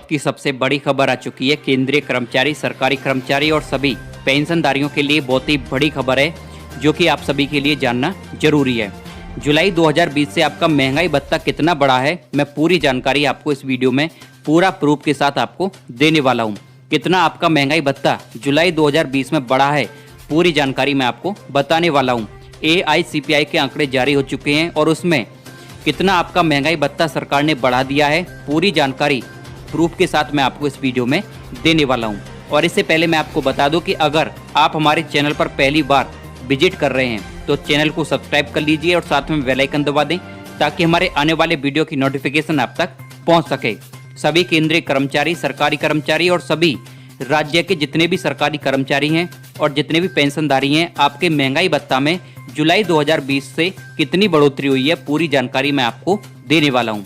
वक्त की सबसे बड़ी खबर आ चुकी है। केंद्रीय कर्मचारी, सरकारी कर्मचारी और सभी पेंशनधारियों के लिए बहुत ही बड़ी खबर है जो कि आप सभी के लिए जानना जरूरी है। जुलाई 2020 से आपका महंगाई भत्ता कितना बढ़ा है, मैं पूरी जानकारी आपको इस वीडियो में पूरा प्रूफ के साथ आपको देने वाला हूँ। कितना आपका महंगाई भत्ता जुलाई 2020 में बढ़ा है, पूरी जानकारी मैं आपको बताने वाला हूँ। AICPI के आंकड़े जारी हो चुके हैं और उसमें कितना आपका महंगाई भत्ता सरकार ने बढ़ा दिया है, पूरी जानकारी प्रूफ के साथ मैं आपको इस वीडियो में देने वाला हूं। और इससे पहले मैं आपको बता दूं कि अगर आप हमारे चैनल पर पहली बार विजिट कर रहे हैं तो चैनल को सब्सक्राइब कर लीजिए और साथ में बेल आइकन दबा दें ताकि हमारे आने वाले वीडियो की नोटिफिकेशन आप तक पहुंच सके। सभी केंद्रीय कर्मचारी, सरकारी कर्मचारी और सभी राज्य के जितने भी सरकारी कर्मचारी हैं और जितने भी पेंशनधारी हैं, आपके महंगाई भत्ता में जुलाई 2020 से कितनी बढ़ोतरी हुई है, पूरी जानकारी मैं आपको देने वाला हूं।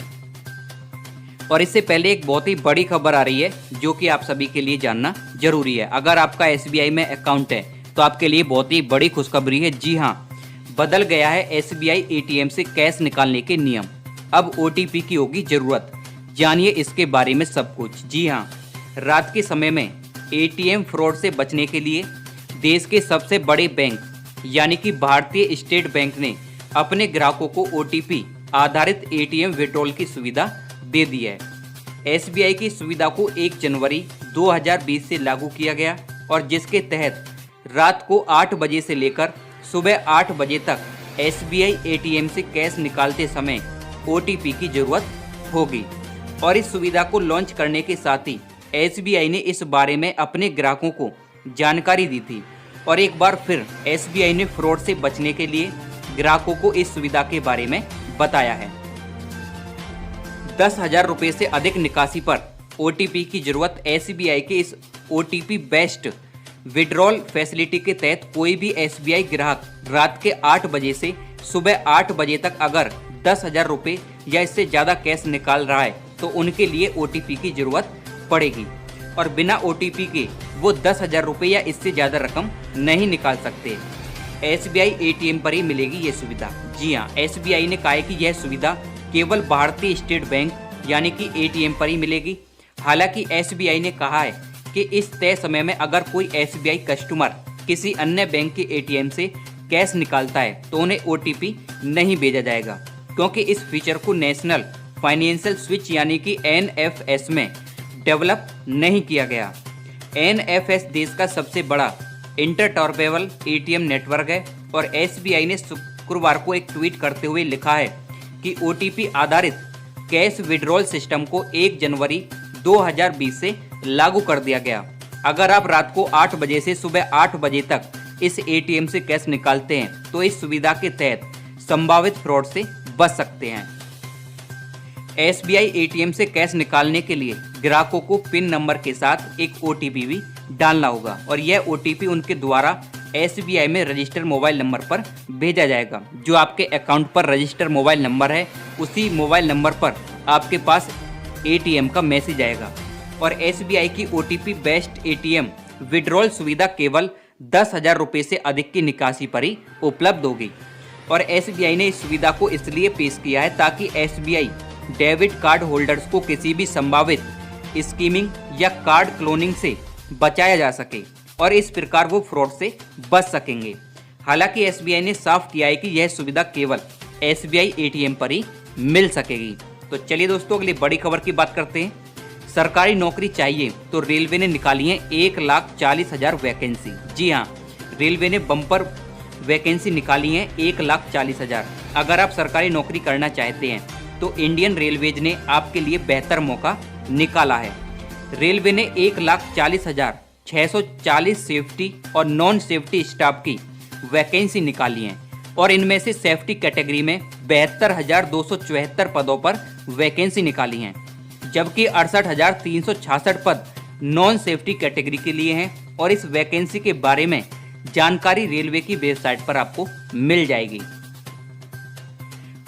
और इससे पहले एक बहुत ही बड़ी खबर आ रही है जो कि आप सभी के लिए जानना जरूरी है। अगर आपका SBI में अकाउंट है तो आपके लिए बहुत ही बड़ी खुशखबरी है। जी हां, बदल गया है SBI ATM से कैश निकालने के नियम। अब OTP की होगी जरूरत। जानिए इसके बारे में सब कुछ। जी हां, रात के समय में ATM फ्रॉड से बचने के लिए देश के सबसे बड़े बैंक यानी कि भारतीय स्टेट बैंक ने अपने ग्राहकों को OTP आधारित ATM विड्रॉल की सुविधा दे दी है। SBI की सुविधा को 1 जनवरी 2020 से लागू किया गया और जिसके तहत रात को 8 बजे से लेकर सुबह 8 बजे तक SBI ATM से कैश निकालते समय OTP की जरूरत होगी। और इस सुविधा को लॉन्च करने के साथ ही SBI ने इस बारे में अपने ग्राहकों को जानकारी दी थी और एक बार फिर SBI ने फ्रॉड से बचने के लिए ग्राहकों को इस सुविधा के बारे में बताया है। 10,000 रुपये से अधिक निकासी पर OTP की जरूरत। SBI के इस OTP बेस्ड विड्रॉल फैसिलिटी के तहत कोई भी SBI ग्राहक रात के 8 बजे से सुबह 8 बजे तक अगर 10,000 रुपये या इससे ज़्यादा कैश निकाल रहा है तो उनके लिए OTP की जरूरत पड़ेगी और बिना OTP के वो 10,000 रुपये या इससे ज़्यादा रकम नहीं निकाल सकते। SBI ATM पर ही मिलेगी ये सुविधा। जी हाँ, SBI ने कहा है कि यह सुविधा केवल भारतीय स्टेट बैंक यानी कि ATM पर ही मिलेगी। हालांकि SBI ने कहा है कि इस तय समय में अगर कोई SBI कस्टमर किसी अन्य बैंक के ATM से कैश निकालता है तो उन्हें OTP नहीं भेजा जाएगा, क्योंकि इस फीचर को नेशनल फाइनेंशियल स्विच यानी कि NFS में डेवलप नहीं किया गया। NFS देश का सबसे बड़ा इंटरऑपरेबल ATM नेटवर्क है और SBI ने शुक्रवार को एक ट्वीट करते हुए लिखा है कि OTP आधारित कैश विड्रॉल सिस्टम को 1 जनवरी 2020 से लागू कर दिया गया। अगर आप रात को 8 बजे से सुबह 8 बजे तक इस ATM से कैश निकालते हैं तो इस सुविधा के तहत संभावित फ्रॉड से बच सकते हैं। SBI ATM से कैश निकालने के लिए ग्राहकों को पिन नंबर के साथ एक OTP भी डालना होगा और यह OTP उनके द्वारा SBI में रजिस्टर्ड मोबाइल नंबर पर भेजा जाएगा। जो आपके अकाउंट पर रजिस्टर्ड मोबाइल नंबर है उसी मोबाइल नंबर पर आपके पास ATM का मैसेज आएगा। और SBI की OTP बेस्ड ATM विड्रॉल सुविधा केवल 10,000 रुपये से अधिक की निकासी पर ही उपलब्ध होगी। और SBI ने इस सुविधा को इसलिए पेश किया है ताकि SBI डेबिट कार्ड होल्डर्स को किसी भी संभावित स्कीमिंग या कार्ड क्लोनिंग से बचाया जा सके और इस प्रकार वो फ्रॉड से बच सकेंगे। हालांकि SBI ने साफ किया है कि यह सुविधा केवल SBI ATM पर ही मिल सकेगी। तो चलिए दोस्तों, अगली बड़ी खबर की बात करते हैं। सरकारी नौकरी चाहिए तो रेलवे ने निकाली है 1,40,000 वैकेंसी। जी हाँ, रेलवे ने बम्पर वैकेंसी निकाली है 1,40,000। अगर आप सरकारी नौकरी करना चाहते हैं तो इंडियन रेलवेज ने आपके लिए बेहतर मौका निकाला है। रेलवे ने 1,40,640 सेफ्टी और नॉन सेफ्टी स्टाफ की वैकेंसी निकाली है और इनमें से सेफ्टी कैटेगरी में 72,274 पदों पर वैकेंसी निकाली हैं, जबकि 68,366 पद नॉन सेफ्टी कैटेगरी के लिए हैं। और इस वैकेंसी के बारे में जानकारी रेलवे की वेबसाइट पर आपको मिल जाएगी।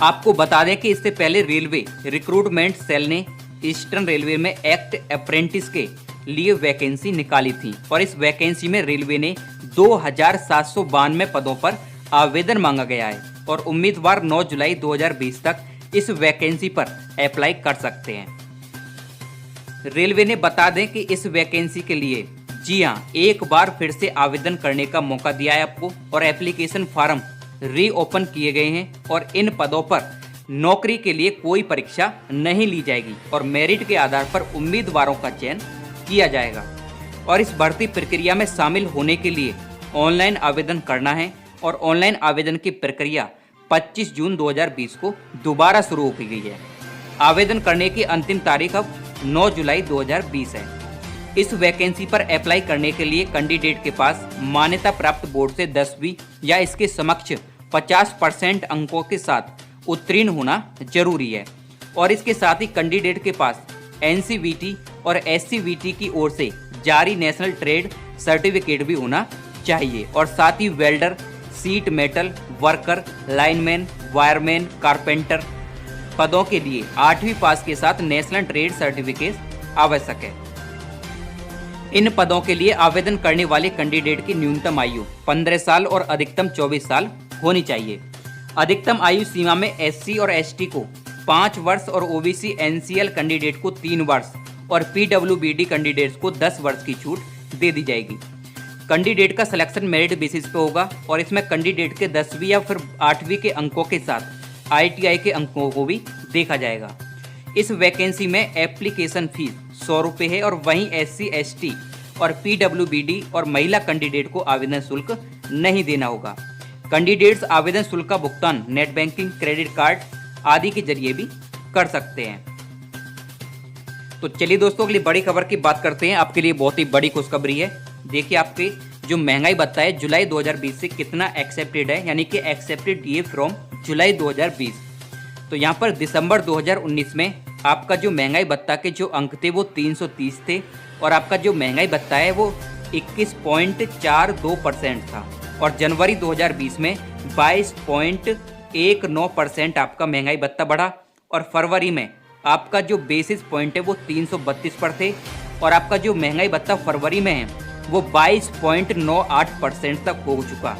आपको बता दें कि इससे पहले रेलवे रिक्रूटमेंट सेल ने ईस्टर्न रेलवे में एक्ट अप्रेंटिस के लिए वैकेंसी निकाली थी और इस वैकेंसी में रेलवे ने 2,792 पदों पर आवेदन मांगा गया है और उम्मीदवार 9 जुलाई 2020 तक इस वैकेंसी पर अप्लाई कर सकते हैं। रेलवे ने बता दें कि इस वैकेंसी के लिए जी हाँ एक बार फिर से आवेदन करने का मौका दिया है आपको और एप्लीकेशन फॉर्म रीओपन किए गए हैं और इन पदों पर नौकरी के लिए कोई परीक्षा नहीं ली जाएगी और मेरिट के आधार पर उम्मीदवारों का चयन किया जाएगा। और इस भर्ती प्रक्रिया में शामिल होने के लिए ऑनलाइन आवेदन करना है और ऑनलाइन आवेदन की प्रक्रिया 25 जून 2020 को दोबारा शुरू की गई है। आवेदन करने की अंतिम तारीख अब 9 जुलाई 2020 है। इस वैकेंसी पर अप्लाई करने के लिए कैंडिडेट के पास मान्यता प्राप्त बोर्ड से 10वीं या इसके समकक्ष 50% अंकों के साथ उत्तीर्ण होना जरूरी है और इसके साथ ही कैंडिडेट के पास NCVT और SCVT की ओर से जारी नेशनल ट्रेड सर्टिफिकेट भी होना चाहिए और साथ ही welder, sheet metal worker, lineman, wireman, carpenter पदों के लिए 8वीं पास के साथ नेशनल ट्रेड सर्टिफिकेट आवश्यक है। इन पदों के लिए आवेदन करने वाले कैंडिडेट की न्यूनतम आयु 15 साल और अधिकतम 24 साल होनी चाहिए। अधिकतम आयु सीमा में SC और ST को 5 वर्ष और OBC NCL कैंडिडेट को 3 वर्ष और PWBD कैंडिडेट्स को 10 वर्ष की छूट दे दी जाएगी। कैंडिडेट का सिलेक्शन मेरिट बेसिस पे होगा और इसमें कैंडिडेट के 10वीं या फिर 8वीं के अंकों के साथ ITI के अंकों को भी देखा जाएगा। इस वैकेंसी में एप्लीकेशन फीस 100 रुपये है और वहीं SC ST और PWBD और महिला कैंडिडेट को आवेदन शुल्क नहीं देना होगा। कैंडिडेट्स आवेदन शुल्क का भुगतान नेट बैंकिंग, क्रेडिट कार्ड आदि के जरिए भी कर सकते हैं। तो चलिए दोस्तों अगली बड़ी खबर की बात करते हैं। आपके लिए बहुत ही बड़ी खुशखबरी है। देखिए आपके जो महंगाई भत्ता है जुलाई 2020 से कितना एक्सेप्टेड है, यानी कि एक्सेप्टेड ये फ्रॉम जुलाई 2020। तो यहाँ पर दिसंबर 2019 में आपका जो महंगाई भत्ता के जो अंक थे वो 330 थे और आपका जो महंगाई भत्ता है वो 21.42% था और जनवरी 2020 में 22.19% आपका महंगाई भत्ता बढ़ा और फरवरी में आपका जो बेसिस पॉइंट है वो 332 पर थे और आपका जो महंगाई भत्ता फरवरी में है वो 22.98% तक हो चुका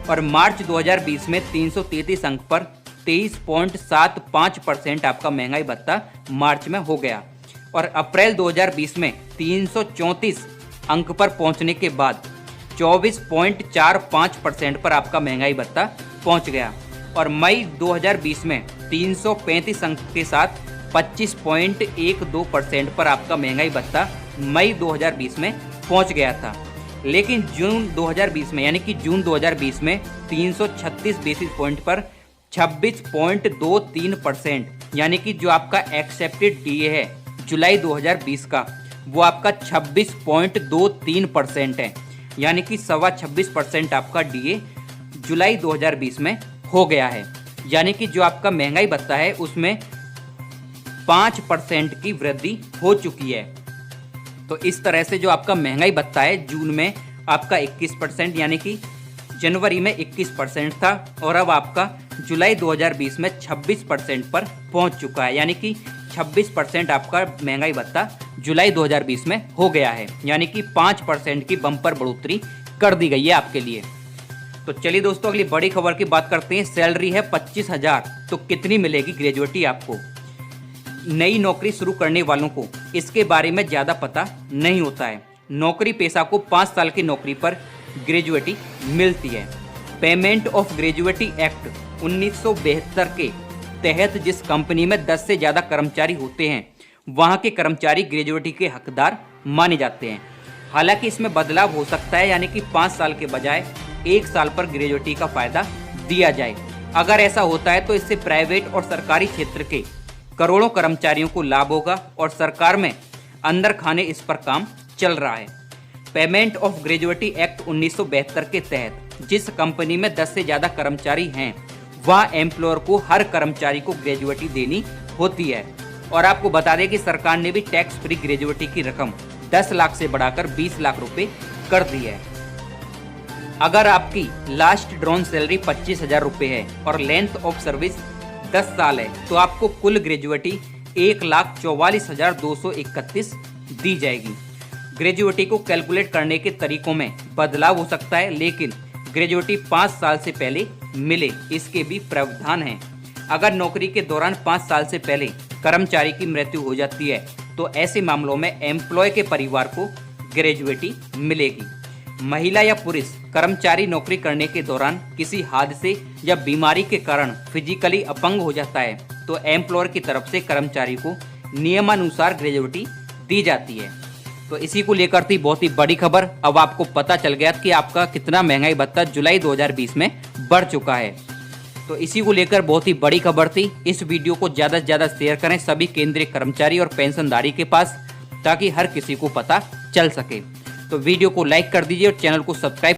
और मार्च 2020 में 333 अंक पर 23.75% आपका महंगाई भत्ता मार्च में हो गया और अप्रैल 2020 में 334 अंक पर पहुंचने के बाद 24.45% पर आपका महंगाई भत्ता पहुंच गया और मई 2020 में 335 अंक के साथ 25.12% पर आपका महंगाई भत्ता मई 2020 में पहुंच गया था। लेकिन जून 2020 में यानी कि जून 2020 में 336 बेसिस पॉइंट पर 26.23% यानी कि जो आपका एक्सेप्टेड डीए है जुलाई 2020 का वो आपका 26.23% है, यानी कि 26.25% आपका डीए जुलाई 2020 में हो गया है। यानी कि जो आपका महंगाई भत्ता है उसमें 5% की वृद्धि हो चुकी है। तो इस तरह से जो आपका महंगाई भत्ता है जून में आपका 21% यानी कि जनवरी में 21% था और अब आपका जुलाई 2020 में 26% पर पहुंच चुका है, यानी कि 26% आपका महंगाई भत्ता जुलाई 2020 में हो गया है, यानी कि 5% की बम्पर बढ़ोतरी कर दी गई है आपके लिए। तो चलिए दोस्तों अगली बड़ी खबर की बात करते हैं। सैलरी है 25,000, तो कितनी मिलेगी ग्रेजुएटी आपको? नई नौकरी शुरू करने वालों को इसके बारे में ज़्यादा पता नहीं होता है। नौकरी पेशा को 5 साल की नौकरी पर ग्रेजुएटी मिलती है। पेमेंट ऑफ ग्रेजुएटी एक्ट 1972 के तहत जिस कंपनी में 10 से ज़्यादा कर्मचारी होते हैं वहाँ के कर्मचारी ग्रेजुएटी के हकदार माने जाते हैं। हालांकि इसमें बदलाव हो सकता है, यानी कि 5 साल के बजाय 1 साल पर ग्रेजुएटी का फायदा दिया जाए। अगर ऐसा होता है तो इससे प्राइवेट और सरकारी क्षेत्र के करोड़ों कर्मचारियों को लाभ होगा और सरकार में अंदर खाने इस पर काम चल रहा है। पेमेंट ऑफ ग्रेजुएटी एक्ट 1972 के तहत जिस कंपनी में 10 से ज़्यादा कर्मचारी हैं वह एम्प्लॉयर को हर कर्मचारी को ग्रेजुएटी देनी होती है। और आपको बता दें कि सरकार ने भी टैक्स फ्री ग्रेजुएटी की रकम 10 लाख से बढ़ाकर 20 लाख रुपए कर दी है। अगर आपकी लास्ट ड्रॉन सैलरी 25,000 रुपये है और लेंथ ऑफ सर्विस 10 साल है तो आपको कुल ग्रेजुएटी 1,44,231 दी जाएगी। ग्रेजुएटी को कैलकुलेट करने के तरीकों में बदलाव हो सकता है, लेकिन ग्रेजुएटी 5 साल से पहले मिले इसके भी प्रावधान हैं। अगर नौकरी के दौरान 5 साल से पहले कर्मचारी की मृत्यु हो जाती है तो ऐसे मामलों में एम्प्लॉय के परिवार को ग्रेजुएटी मिलेगी। महिला या पुरुष कर्मचारी नौकरी करने के दौरान किसी हादसे या बीमारी के कारण फिजिकली अपंग हो जाता है तो एम्प्लॉयर की तरफ से कर्मचारी को नियमानुसार ग्रेजुएटी दी जाती है। तो इसी को लेकर थी बहुत ही बड़ी खबर। अब आपको पता चल गया कि आपका कितना महंगाई भत्ता जुलाई 2020 में बढ़ चुका है। तो इसी को लेकर बहुत ही बड़ी खबर थी। इस वीडियो को ज़्यादा से ज़्यादा शेयर करें सभी केंद्रीय कर्मचारी और पेंशनधारी के पास, ताकि हर किसी को पता चल सके। तो वीडियो को लाइक कर दीजिए और चैनल को सब्सक्राइब